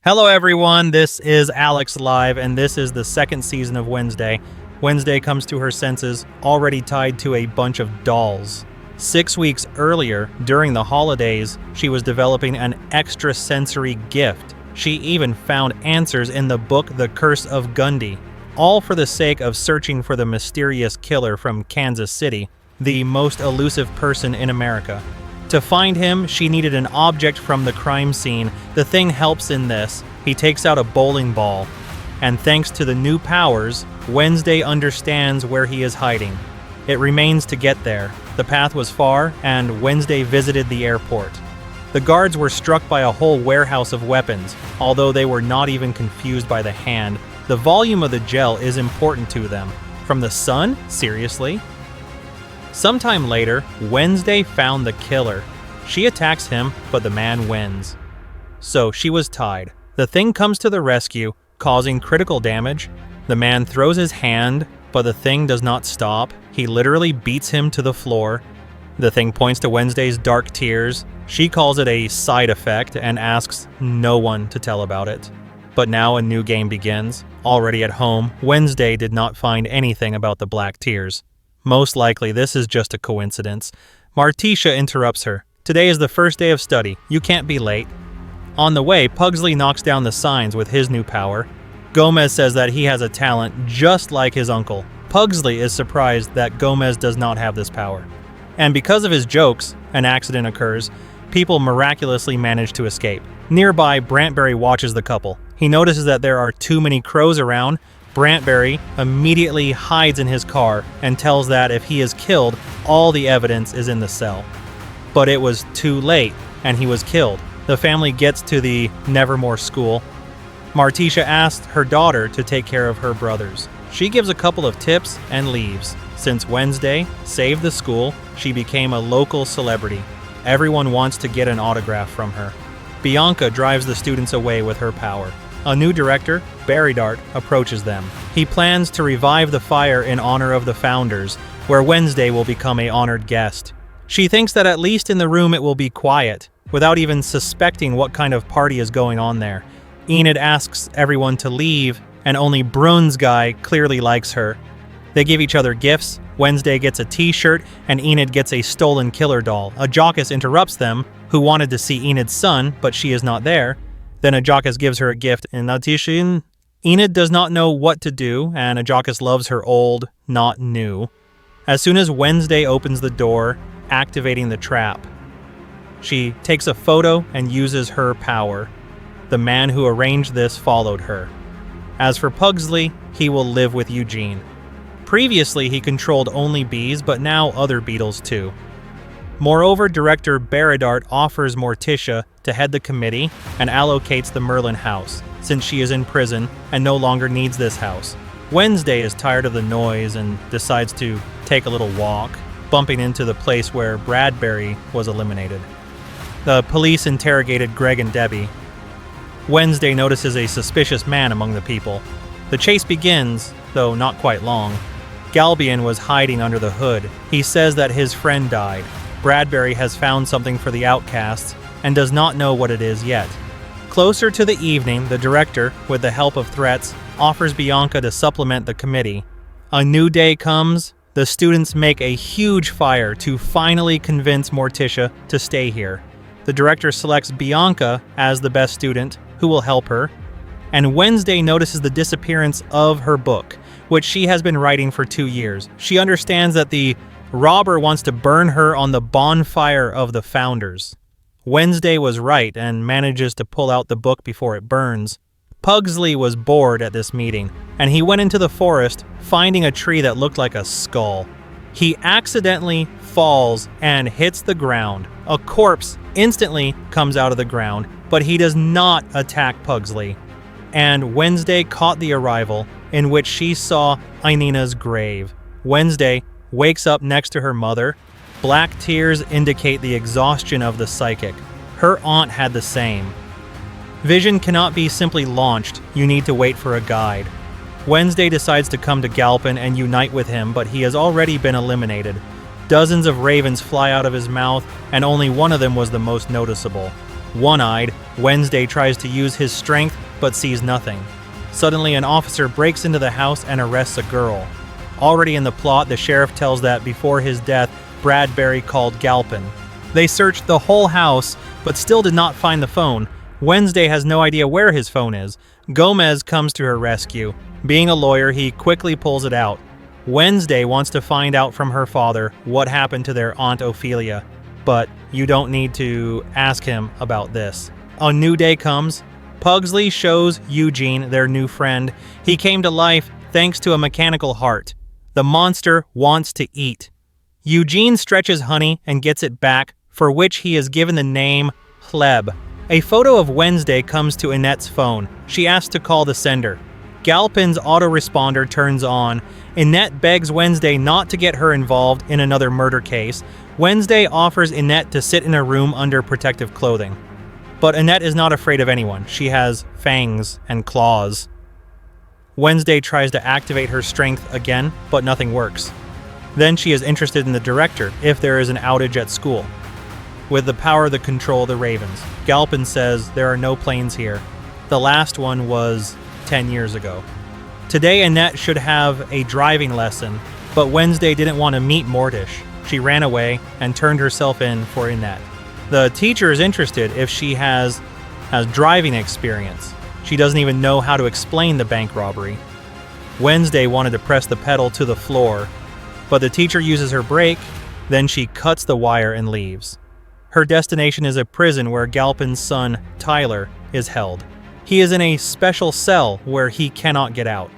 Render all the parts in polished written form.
Hello everyone, this is Alex Live, and this is the second season of Wednesday. Wednesday comes to her senses, already tied to a bunch of dolls. 6 weeks earlier, during the holidays, she was developing an extrasensory gift. She even found answers in the book The Curse of Gundy, all for the sake of searching for the mysterious killer from Kansas City, the most elusive person in America. To find him, she needed an object from the crime scene. The Thing helps in this. He takes out a bowling ball. And thanks to the new powers, Wednesday understands where he is hiding. It remains to get there. The path was far, and Wednesday visited the airport. The guards were struck by a whole warehouse of weapons, although they were not even confused by the hand. The volume of the gel is important to them. From the sun? Seriously? Sometime later, Wednesday found the killer. She attacks him, but the man wins. So she was tied. The Thing comes to the rescue, causing critical damage. The man throws his hand, but the Thing does not stop. He literally beats him to the floor. The Thing points to Wednesday's dark tears. She calls it a side effect and asks no one to tell about it. But now a new game begins. Already at home, Wednesday did not find anything about the black tears. Most likely, this is just a coincidence. Martisha interrupts her. Today is the first day of study. You can't be late. On the way, Pugsley knocks down the signs with his new power. Gomez says that he has a talent just like his uncle. Pugsley is surprised that Gomez does not have this power. And because of his jokes, an accident occurs. People miraculously manage to escape. Nearby, Brantberry watches the couple. He notices that there are too many crows around. Brantberry immediately hides in his car and tells that if he is killed, all the evidence is in the cell. But it was too late, and he was killed. The family gets to the Nevermore school. Martisha asks her daughter to take care of her brothers. She gives a couple of tips and leaves. Since Wednesday saved the school, she became a local celebrity. Everyone wants to get an autograph from her. Bianca drives the students away with her power. A new director, Barry Dart, approaches them. He plans to revive the fire in honor of the founders, where Wednesday will become an honored guest. She thinks that at least in the room it will be quiet, without even suspecting what kind of party is going on there. Enid asks everyone to leave, and only Brun's guy clearly likes her. They give each other gifts. Wednesday gets a t-shirt, and Enid gets a stolen killer doll. A jockess interrupts them, who wanted to see Enid's son, but she is not there. Then a jockess gives her a gift in addition. Enid does not know what to do, and a jockess loves her old, not new. As soon as Wednesday opens the door, activating the trap, she takes a photo and uses her power. The man who arranged this followed her. As for Pugsley, he will live with Eugene. Previously, he controlled only bees, but now other beetles too. Moreover, director Baradart offers Morticia to head the committee and allocates the Merlin house, since she is in prison and no longer needs this house. Wednesday is tired of the noise and decides to take a little walk, bumping into the place where Bradbury was eliminated. The police interrogated Greg and Debbie. Wednesday notices a suspicious man among the people. The chase begins, though not quite long. Galbian was hiding under the hood. He says that his friend died. Bradbury has found something for the outcasts and does not know what it is yet. Closer to the evening, the director, with the help of threats, offers Bianca to supplement the committee. A new day comes. The students make a huge fire to finally convince Morticia to stay here. The director selects Bianca as the best student, who will help her. And Wednesday notices the disappearance of her book, which she has been writing for 2 years. She understands that the robber wants to burn her on the bonfire of the founders. Wednesday was right and manages to pull out the book before it burns. Pugsley was bored at this meeting, and he went into the forest, finding a tree that looked like a skull. He accidentally falls and hits the ground. A corpse instantly comes out of the ground, but he does not attack Pugsley. And Wednesday caught the arrival, in which she saw Inina's grave. Wednesday wakes up next to her mother. Black tears indicate the exhaustion of the psychic. Her aunt had the same. Vision cannot be simply launched. You need to wait for a guide. Wednesday decides to come to Galpin and unite with him, but he has already been eliminated. Dozens of ravens fly out of his mouth, and only one of them was the most noticeable. One-eyed, Wednesday tries to use his strength but sees nothing. Suddenly, an officer breaks into the house and arrests a girl. Already in the plot, the sheriff tells that before his death, Bradbury called Galpin. They searched the whole house, but still did not find the phone. Wednesday has no idea where his phone is. Gomez comes to her rescue. Being a lawyer, he quickly pulls it out. Wednesday wants to find out from her father what happened to their Aunt Ophelia, but you don't need to ask him about this. A new day comes. Pugsley shows Eugene their new friend. He came to life thanks to a mechanical heart. The monster wants to eat. Eugene stretches honey and gets it back, for which he is given the name Pleb. A photo of Wednesday comes to Annette's phone. She asks to call the sender. Galpin's autoresponder turns on. Annette begs Wednesday not to get her involved in another murder case. Wednesday offers Annette to sit in a room under protective clothing. But Annette is not afraid of anyone. She has fangs and claws. Wednesday tries to activate her strength again, but nothing works. Then she is interested in the director if there is an outage at school. With the power to control the Ravens, Galpin says there are no planes here. The last one was 10 years ago. Today Annette should have a driving lesson, but Wednesday didn't want to meet Mortish. She ran away and turned herself in for Annette. The teacher is interested if she has driving experience. She doesn't even know how to explain the bank robbery. Wednesday wanted to press the pedal to the floor, but the teacher uses her brake, then she cuts the wire and leaves. Her destination is a prison where Galpin's son, Tyler, is held. He is in a special cell where he cannot get out.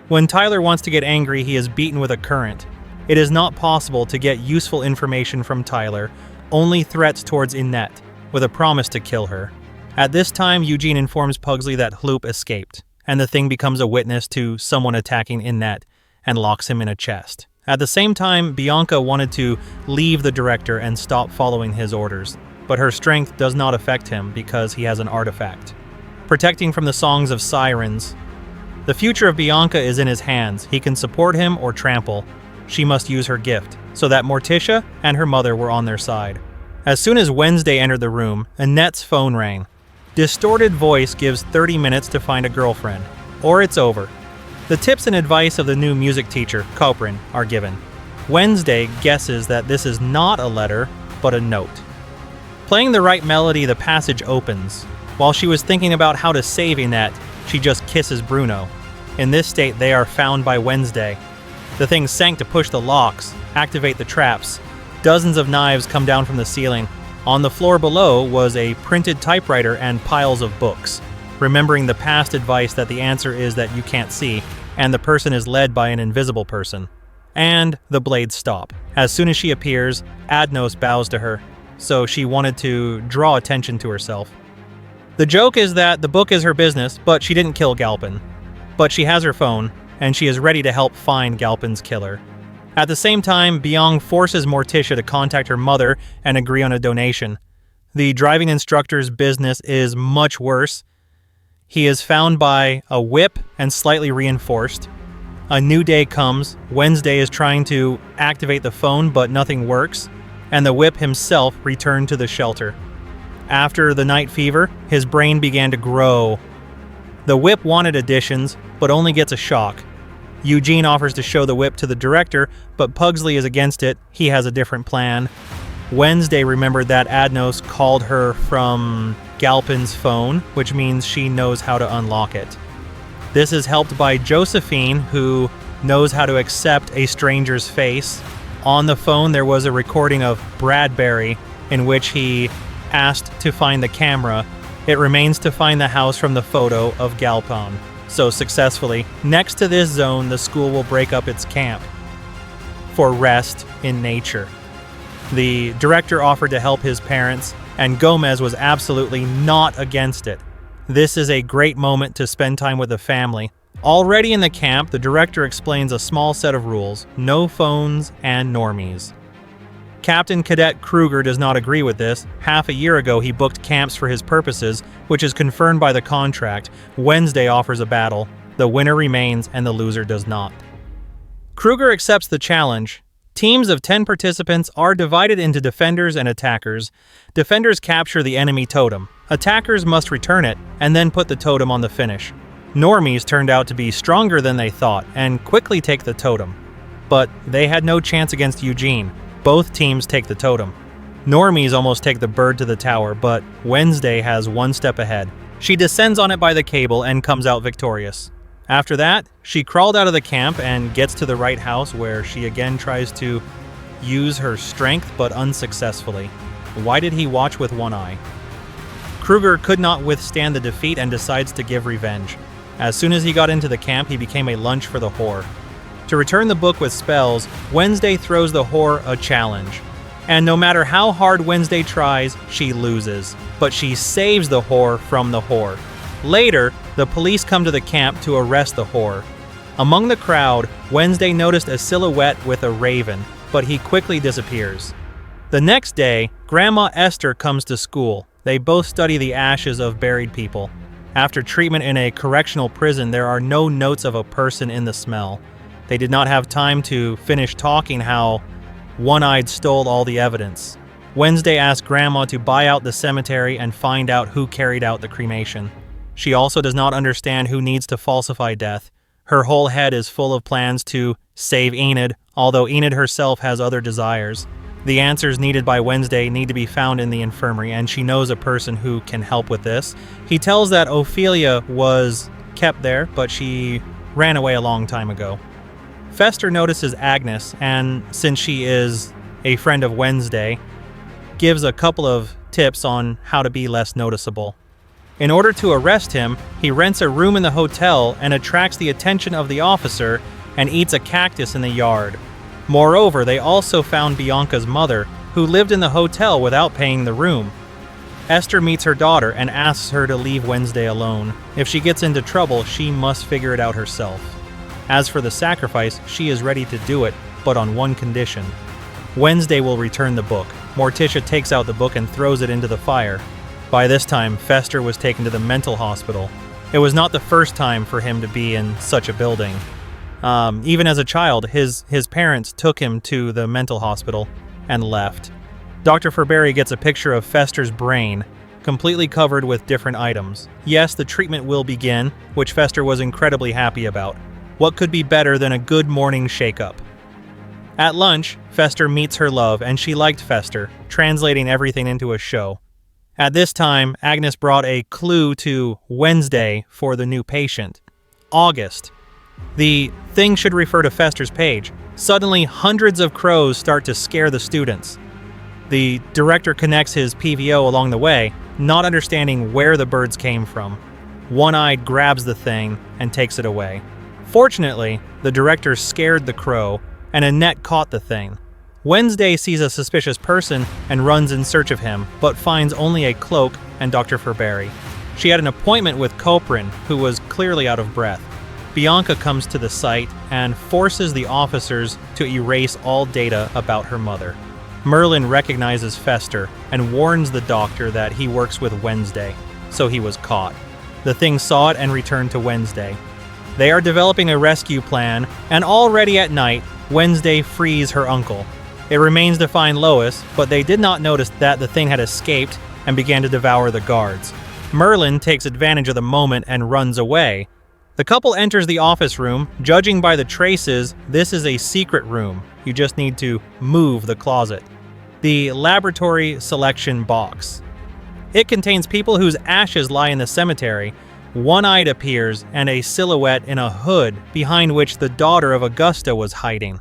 When Tyler wants to get angry, he is beaten with a current. It is not possible to get useful information from Tyler, only threats towards Annette, with a promise to kill her. At this time, Eugene informs Pugsley that Hloop escaped, and the Thing becomes a witness to someone attacking Annette and locks him in a chest. At the same time, Bianca wanted to leave the director and stop following his orders, but her strength does not affect him because he has an artifact. Protecting from the songs of sirens. The future of Bianca is in his hands. He can support him or trample. She must use her gift, so that Morticia and her mother were on their side. As soon as Wednesday entered the room, Annette's phone rang. Distorted voice gives 30 minutes to find a girlfriend, or it's over. The tips and advice of the new music teacher, Coprin, are given. Wednesday guesses that this is not a letter, but a note. Playing the right melody, the passage opens. While she was thinking about how to save Annette, she just kisses Bruno. In this state, they are found by Wednesday. The Thing sank to push the locks, activate the traps. Dozens of knives come down from the ceiling. On the floor below was a printed typewriter and piles of books. Remembering the past advice that the answer is that you can't see, and the person is led by an invisible person. And the blades stop. As soon as she appears, Adnos bows to her, so she wanted to draw attention to herself. The joke is that the book is her business, but she didn't kill Galpin. But she has her phone, and she is ready to help find Galpin's killer. At the same time, Byung forces Morticia to contact her mother and agree on a donation. The driving instructor's business is much worse. He is found by a whip and slightly reinforced. A new day comes. Wednesday is trying to activate the phone, but nothing works, and the whip himself returned to the shelter. After the night fever, his brain began to grow. The whip wanted additions, but only gets a shock. Eugene offers to show the whip to the director, but Pugsley is against it. He has a different plan. Wednesday remembered that Adnos called her from Galpin's phone, which means she knows how to unlock it. This is helped by Josephine, who knows how to accept a stranger's face. On the phone, there was a recording of Bradbury in which he asked to find the camera. It remains to find the house from the photo of Galpin. So successfully, next to this zone, the school will break up its camp for rest in nature. The director offered to help his parents, and Gomez was absolutely not against it. This is a great moment to spend time with the family. Already in the camp, the director explains a small set of rules: no phones and normies. Captain Cadet Kruger does not agree with this. Half a year ago, he booked camps for his purposes, which is confirmed by the contract. Wednesday offers a battle. The winner remains, and the loser does not. Kruger accepts the challenge. Teams of 10 participants are divided into defenders and attackers. Defenders capture the enemy totem. Attackers must return it and then put the totem on the finish. Normies turned out to be stronger than they thought and quickly take the totem. But they had no chance against Eugene. Both teams take the totem. Normies almost take the bird to the tower, but Wednesday has one step ahead. She descends on it by the cable and comes out victorious. After that, she crawled out of the camp and gets to the right house, where she again tries to use her strength but unsuccessfully. Why did he watch with one eye? Kruger could not withstand the defeat and decides to give revenge. As soon as he got into the camp, he became a lunch for the whore. To return the book with spells, Wednesday throws the whore a challenge. And no matter how hard Wednesday tries, she loses. But she saves the whore from the whore. Later, the police come to the camp to arrest the whore. Among the crowd, Wednesday noticed a silhouette with a raven, but he quickly disappears. The next day, Grandma Esther comes to school. They both study the ashes of buried people. After treatment in a correctional prison, there are no notes of a person in the smell. They did not have time to finish talking how One-Eyed stole all the evidence. Wednesday asked Grandma to buy out the cemetery and find out who carried out the cremation. She also does not understand who needs to falsify death. Her whole head is full of plans to save Enid, although Enid herself has other desires. The answers needed by Wednesday need to be found in the infirmary, and she knows a person who can help with this. He tells that Ophelia was kept there, but she ran away a long time ago. Fester notices Agnes, and since she is a friend of Wednesday, gives a couple of tips on how to be less noticeable. In order to arrest him, he rents a room in the hotel and attracts the attention of the officer and eats a cactus in the yard. Moreover, they also found Bianca's mother, who lived in the hotel without paying the room. Esther meets her daughter and asks her to leave Wednesday alone. If she gets into trouble, she must figure it out herself. As for the sacrifice, she is ready to do it, but on one condition. Wednesday will return the book. Morticia takes out the book and throws it into the fire. By this time, Fester was taken to the mental hospital. It was not the first time for him to be in such a building. Even as a child, his parents took him to the mental hospital and left. Dr. Ferberry gets a picture of Fester's brain, completely covered with different items. Yes, the treatment will begin, which Fester was incredibly happy about. What could be better than a good morning shake-up? At lunch, Fester meets her love, and she liked Fester, translating everything into a show. At this time, Agnes brought a clue to Wednesday for the new patient. August. The thing should refer to Fester's page. Suddenly, hundreds of crows start to scare the students. The director connects his PVO along the way, not understanding where the birds came from. One-Eyed grabs the thing and takes it away. Fortunately, the director scared the crow, and a net caught the thing. Wednesday sees a suspicious person and runs in search of him, but finds only a cloak and Dr. Ferberry. She had an appointment with Coprin, who was clearly out of breath. Bianca comes to the site and forces the officers to erase all data about her mother. Merlin recognizes Fester and warns the doctor that he works with Wednesday, so he was caught. The thing saw it and returned to Wednesday. They are developing a rescue plan, and already at night, Wednesday frees her uncle. It remains to find Lois, but they did not notice that the thing had escaped and began to devour the guards. Merlin takes advantage of the moment and runs away. The couple enters the office room. Judging by the traces, this is a secret room. You just need to move the closet. The laboratory selection box. It contains people whose ashes lie in the cemetery. One-Eyed appears, and a silhouette in a hood behind which the daughter of Augusta was hiding.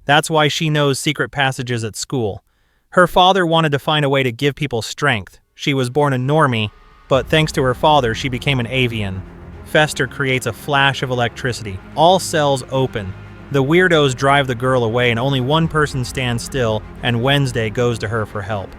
That's why she knows secret passages at school. Her father wanted to find a way to give people strength. She was born a normie, but thanks to her father, she became an avian. Fester creates a flash of electricity. All cells open. The weirdos drive the girl away, and only one person stands still, and Wednesday goes to her for help.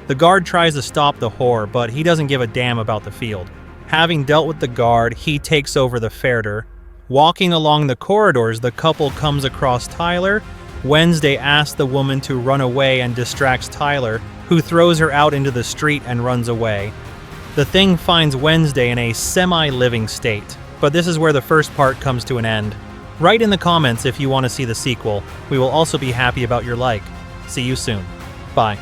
The guard tries to stop the whore, but he doesn't give a damn about the field. Having dealt with the guard, he takes over the Fairder. Walking along the corridors, the couple comes across Tyler. Wednesday asks the woman to run away and distracts Tyler, who throws her out into the street and runs away. The thing finds Wednesday in a semi-living state, but this is where the first part comes to an end. Write in the comments if you want to see the sequel. We will also be happy about your like. See you soon. Bye.